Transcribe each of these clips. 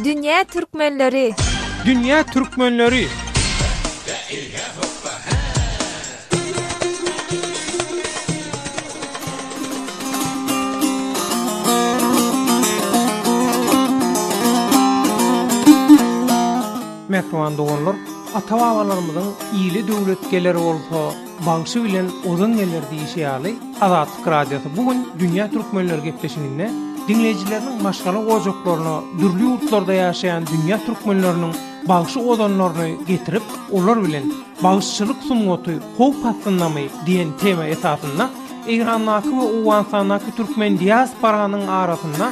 Dünya Türkmenleri. Dünya Türkmenleri. Merhaban doğanlar, ata-babalarymyzyň iyili döwletgeleri bolsa, bagyşy bilen ozan geler diýişýärli Azatlyk Radiosu bugün Dünya Türkmenleri gepleşiginde dinleyijileriniň maşgala gojaklaryny, dürli ýurtlarda ýaşaýan dünya türkmenleriniň bagyşy ozanlaryny getirip, olar bilen bagyşçylyk sunmaty how passynamy diýen tema esasynda Eýranlaky we Uwansanaky türkmen diasporanyň arasynda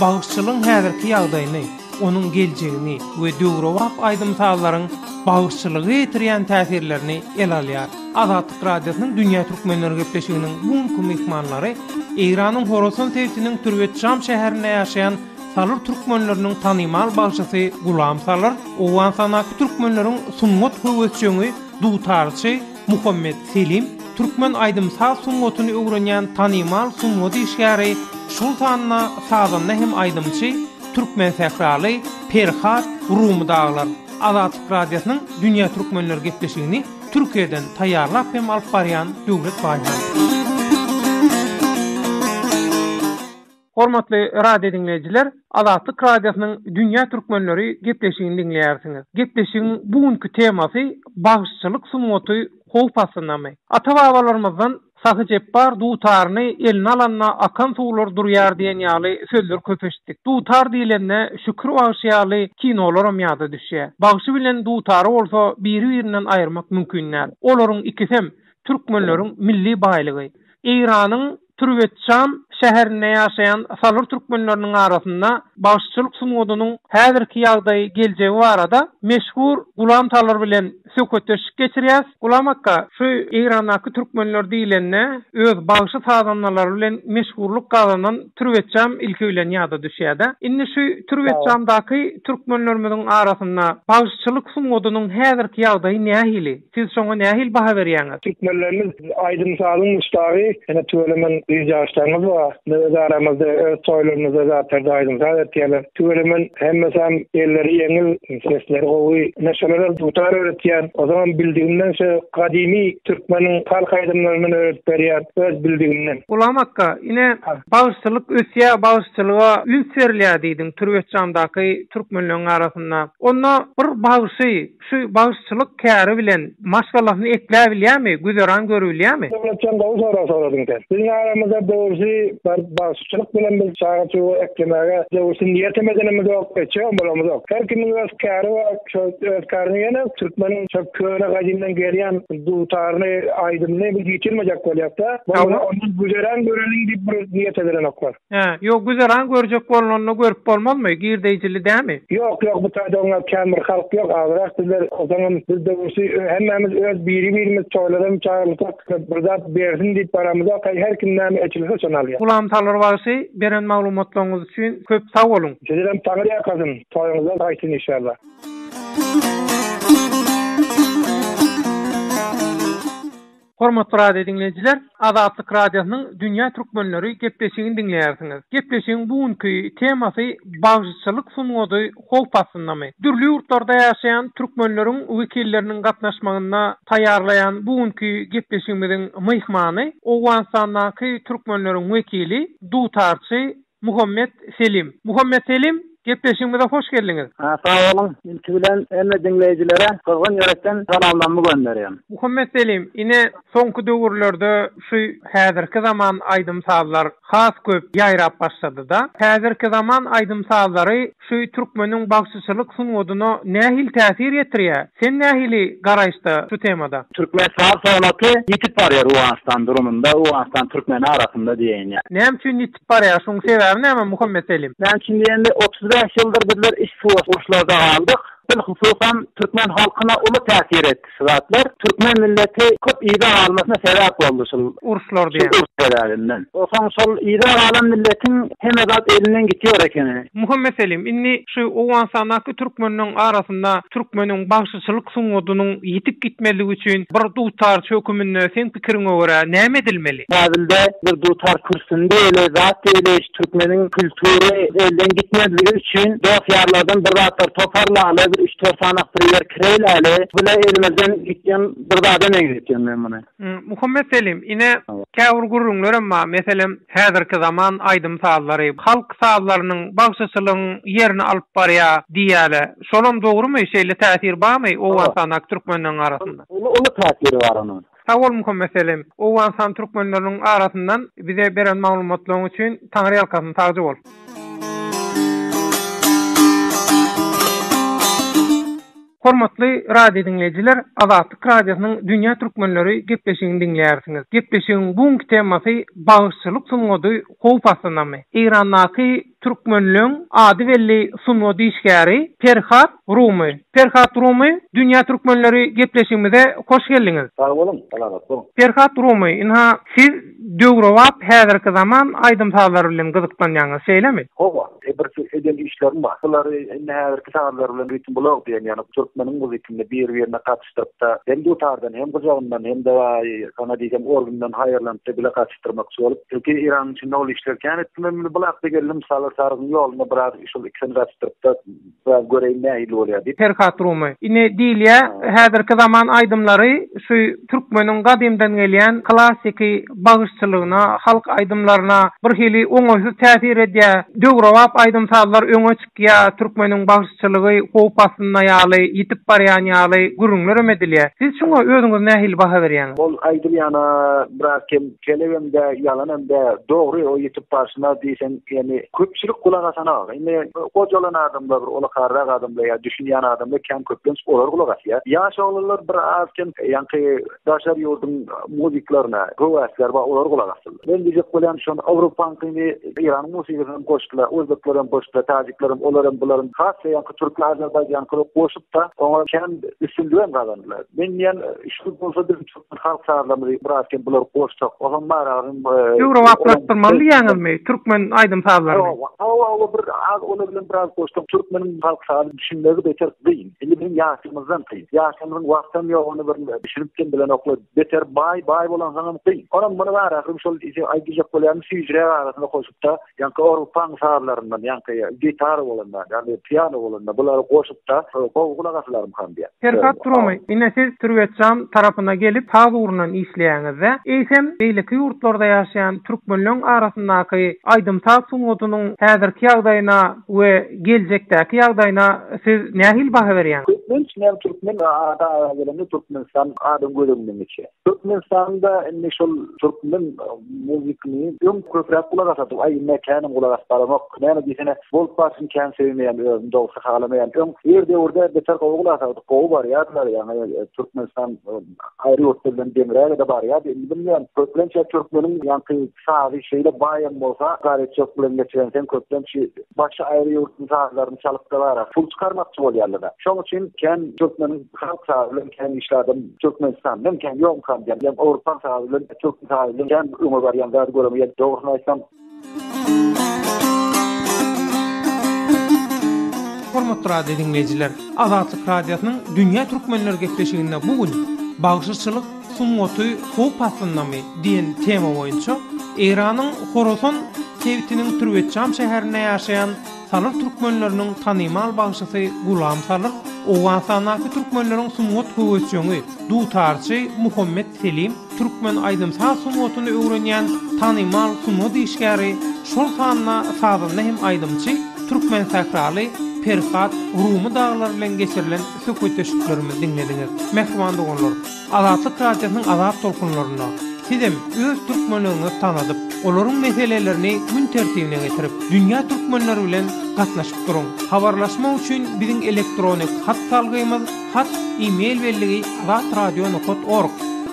bagyşçylygyň häzirki ýagdaýyny, onun geljegini we döwrewap aýdymsazlaryň bagyşçylygy ýetirýän täsirlerini el alýar. Azatlyk Radiosynyň Dünya Türkmenleri gepleşiginiň bugünkü mehmanlary Eýranyň Horasan täwitiniň Türbetçam şäherinde ýaşaýan Salur türkmenleriniň tanymal bagyşçysy Gulam Salur, Uwansanaky türkmenleriň sunmat höwetçiňi dutarçy Muhammed Selim, türkmen aýdymsaz sunmatyny öwrenýän tanymal sunmat işgäri Sultanna Sazanna hem aýdymçy Türkmen Sekraly Perhat Rum dağlar. Azatlyk Radiosynyň Dünya Türkmenleri gepleşigini Türkiýeden taýýarlap hem alyp barýan döwlet baýlary. Hormatly radio dinleyijiler, Azatlyk Radiosynyň Dünya Türkmenleri gepleşigini dinleýärsiňiz. Gepleşigiň bugünkü temasy bagyşçylyk sunmaty how passynamy. Ata-babalarymyzdan Sahy jepbar dutaryny eline alanna akan suwlar durýar diýen ýaly sözler köpeşdik. Dutar diýilende şükür bagşyaly kinolarym ýada düşýär. Bagşy bilen dutary bolsa biri-birinden aýyrmak mümkin näl. Olaryň ikisem türkmenleriň milli baýlygy. Eýranyň Türbetçam şäherinde ýaşaýan Salur türkmenleriniň arasynda bagyşçylyk sunmadynyň häzirki ýagdaýy geljegi barada meşhur Gulam Salur bilen söhbetleşik geçirýäs. Gulam akka, şu Eýranaky türkmenler diýilende öz bagyşy sazanlary bilen meşhurluk gazanan Türbetçam ilki bilen ýada düşýär. Indi şu Türbetçamdaky türkmenlerimiziň arasynda bagyşçylyk sunmadynyň häzirki ýagdaýy nähili? Siz şoňa nähil baha berýäňiz? Türkmenlerimiz aýdymsazyň mustagy, ene tölemen ýaşlarymyz var. Aramızda öz toylarymyzda zaten aýdymsaz etýärler. Tölemen hemmesem elleri ýeňil, sesleri gowy, näşeler dutar öğretýän. O zaman bildigimden şu kadimi Türkmenin halk aydımlarını öğretip berýän öz bildigimden. Gulam akka, ine bagyşçylyk ösýä, bagyşçylyga üns berilýär diýdiň Türbetçamdaky türkmenleriň arasynda. Onda bir bagyşy, şu bagyşçylyk käri bilen maşgalasyny ekläp bilýärmi, güzeran görülýärmi? Türbetçamda soradyň. Bizin aramızda doğrusu bagyşçylyk bilen biz çağırçy eklemege doğrusu niýetemezdenimiz ok, çömbolumuz ok. Her kimin öz käri we öz kärini ýene Türkmenin çok köre gajyndan gelýän dutaryny aýdymny biz ýetirmejek bolýakda. Onu güzeran görelim diýip bir niýet eden ok bar. Ýok, güzeran görjek bolanyny görüp bolmazmy? Girdeýjili dämi? Ýok, bu taýda oňa kämir halk ýok. Azrak bizler o zaman biz doğrusu hemmemiz öz biri-birimiz toýlarym çağırlyk bir zat bersin diýip baramyza her kimden eçilse çanalýar. Gulam Salur bagyşy beren maglumatlaryňyz üçin köp sag bolun. Sizem taňry ýakasyn, toýuňyzda gaýtyn inşallah. Hormatly radio dinleyijiler, Azatlyk Radiosynyň Dünya Türkmenleri gepleşigini dinleýärsiňiz. Gepleşigiň bugünkü temasy bagyşçylyk sunmady how passynamy. Dürli ýurtlarda ýaşaýan türkmenleriň wekilleriniň gatnaşmagyna taýýarlaýan bugünkü gepleşigimiziň mehmany Uwansanaky türkmenleriň wekili dutarçy Muhammed Selim. Muhammed Selim, gepleşigimize hoş geldiňiz. Sağ olun. İlki bilen emme dinleyicilere kırgın yürekten salamlarımı gönderýän. Muhammed Selim, ine soňky döwürlerde şu häzirki zaman aýdymsazlar has köp ýaýrap başlady da. Häzirki zaman aýdymsazlary şu türkmeniň bagyşçylyk sunmadyna nähil täsir ýetirýär? Sen nähili garaýşda şu temada? Türkmen saz sanaty ýetip barýar Uwanstan durumunda, Uwanstan türkmeni arasynda diýen ýa. Näme üçin ýetip barýar? Şoň sebebi näme Muhammed Selim? Ben şimdi 35 yıldır bizler iş kurslarda aldık. Hususan Türkmen halkına ulu täsir etdi şuratlar. Türkmen milleti köp ýa-da almasına sebäp boldy şol Urslar diýen. Urslarlarından. Osan şol ýa-da alan milletin hemedat elinden gitýär ekeni. Muhammed Selim, inni şu owan sanaky türkmeniniň arasynda türkmeniň bagşyçylyk suňudynyň ýitip gitmeligi üçin bir dutar çökümine sen pikiriňe görä näme edilmeli? Näzilde bir dutar kürsünde ele zat ele türkmeniň kültüri elden gitmeligi üçin döwürlerden bir zatlar toparlaly bir 3-4 sanak bir ýer kireýäli. Bula elimizden gitýän bir zada ne gitýän men muny. Muhammed Selim, ine käwür gurrunlar amma meselem häzirki zaman aýdym sallary, halk sallarynyň bagşyçylygyň ýerini alyp barýar diýäle. Şolam dogrymy? Şeýle täsir barmy owan sanak türkmeniniň arasynda? Ulu täsiri bar onuň. Sawol Muhammed Selim, owan san türkmenläriniň arasyndan bize beren maglumatlaryň üçin taňry ýalkasyny taýdy bol. Hormatly radio dinleyijiler, Azatlyk radiosynyň Dünýä türkmenleri gepleşigini dinleýärsiňiz. Gepleşigiň buňky temasy bagşyçylyk suňudy howpasynamy. Erandaky türkmenliň ady belli suňudy işgäri Ferhat Rumy. Ferhat Rumy, Dünýä türkmenleri gepleşigimize hoş geldiňiz. Sağ olun, salamat bolun. Ferhat Rumy, inha siz döwrewap häzirki zaman aýdym sallary bilen gyzyklanýaňyz, şeýlemi? Howa, bir eden işlerim var. Bunları häzirki sallary bilen ritim blog diýen, ýani türkmeniň muzykini bir-birine gatnaşdyryp da hem dutardan hem gojagyndan hem de sana diýem orgundan haýyrlanyp bile gatnaşdyrmak bolup, çünki İran üçin ol işlerken etmemli bulak degelim salar sarıgyň ýoluna biraz şol ikisini gatnaşdyryp da göreýin nähili bolýar. Ferhat Rumy, ine diýilýär, häzirki zaman aýdymlary şu türkmeniň gadymdan gelýän klassiki bagşyçylygyna, halk aýdymlaryna bir hili oňaýsy täsir edýär. Döwrewap aýdym sallar öňe çykýar, türkmeniň bagşyçylygy howpasyna ýaly, ýitip barýan ýaly gurrunlar edilýär. Siz şoňa özüňiz nähili baha berýäňiz? Ol aýdyl ýana biraz kelebemde ýalananda dogry o ýitip barşyna diýsen, ýani köpçülik kulak asana. Ine gojalan adamlar, ola karrak adamlar ýa düşünýän adamlar kem köplenç olar kulak asýar. Ýaş oglanlar bir azken ýanky daşar ýurdun muziklaryna höwäsler bar olar kulak asýar. Ben diýjek bolýan şonu Awropanyň İran musigiňe goşdular, özbeklerim goşdular, tajiklerim, olaryň bularyň hasy ýanky türkler, Azerbaýjanlylar goşup da ona kem üstünlüğün kazandılar. Ben ýan şu bolsa bir halk sağlamary birazken bular goşsak, oňa maragym Döwrewaplatyrmaly ýaňyzmy türkmen aýdym sallary? Hawa bir az ona bilen biraz goşsak, türkmeniň halk sağlamy düşünmegi beter diýin. Indi bizim ýaşymyzdan diýin. Ýaşymyň wagtdan ýok onu bir düşünipken bilen okla beter bay bolan zaman diýin. Ona muny maragym şol aýdyjak bolýan süýjre arasynda goşup da ýanky Awropa sağlaryndan ýanky gitar bolanlar, ýani piano bolanlar bular goşup da kulak aslarym kan diýär. Ferhat Rumy, ine siz Türkmenistan tarapyna gelip tag urunan işleýäňizde, eýsem beýleki ýurtlarda ýaşaýan türkmenliň arasyndaky aýdymsal suňudynyň häzirki ýagdaýyna we geljekdäki ýagdaýyna siz nähili baha berýäňiz? Men Türkmen ada gelende Türkmenistan adam gözümden geçýär. Türkmenistanda indi şol türkmen muzykini ýön köprek kulak asaty, aý mekanym kulak asparmak, näme diýsene, bol pasyn kän sevmeýän, özüm dogry halamaýan, ýerde orada beter gowgul asaty, gowy bar ýa-da ýani Türkmenistan aýry ýurtlardan demräge de bar ýa, bilmeýän, köplençe türkmeniň ýanky sahy şeýle baýan bolsa, garet çok bilen geçen köplençe başga aýry ýurtlaryň sahlaryny çalyp da bar, pul çykarmakçy bolýarlar. Şoň üçin kän türkmeniň halk sahylygyny kän işlädim Türkmenistandan kän ýok kan diýen, Awropa sahylygyny Türk sahylygyny kän öňe barýan zat göremeýän, dogryny aýtsam. Hormatly radio dinleyijiler, Azatlyk radiosynyň Dünýä türkmenleri gepleşiginde bugün bagşyçylyk suňuty howpasynamy diýen tema boýunça Iranyň Horasan Tewtiniň Türwetjam şäherinde ýaşaýan salyk türkmenleriniň tanymal bagşysy Gulam Salyk, owan sanaky türkmenleriň suňut höwüsçüňi dutarçy Muhammed Selim, türkmen aýdymsal suňutyny öwrenýän tanymal suňut işgäri, şol sanna sazynda hem aýdymçy türkmen sakraly Ferhat Rumy dağlar bilen geçirilen söküteşiklerimi dinlediňiz. Mehman dogonlar, Azatlyk radiosynyň azat tolkunlaryna sizem öz türkmenligiňizi tanadyp, olaryň meselelerini gün tertibine getirip, dünýä türkmenleri bilen gatnaşyp duruň. Habarlaşma üçin biziň elektronik hat salgymyz, hat e-mail belligi azatradionokot.org.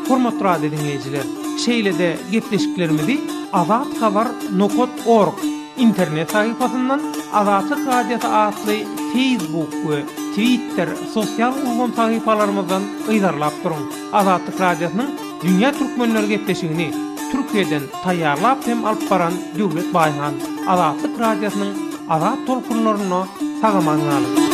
Hormatly radio dinleyijiler, şeýle-de gepleşiklerimizi azathabar.org internet sayfasyndan Azatlyk Radiosu adly Facebook we Twitter, sosial ulgam sahipalarymyzdan ýydarlap durun. Azatlyk radiosynyň dünýä türkmenleri gepleşigini Türkiýeden taýýarlap hem alyp baran Döwlet Baýhan Azatlyk radiosynyň azat tolkunlaryna sagamaňaly.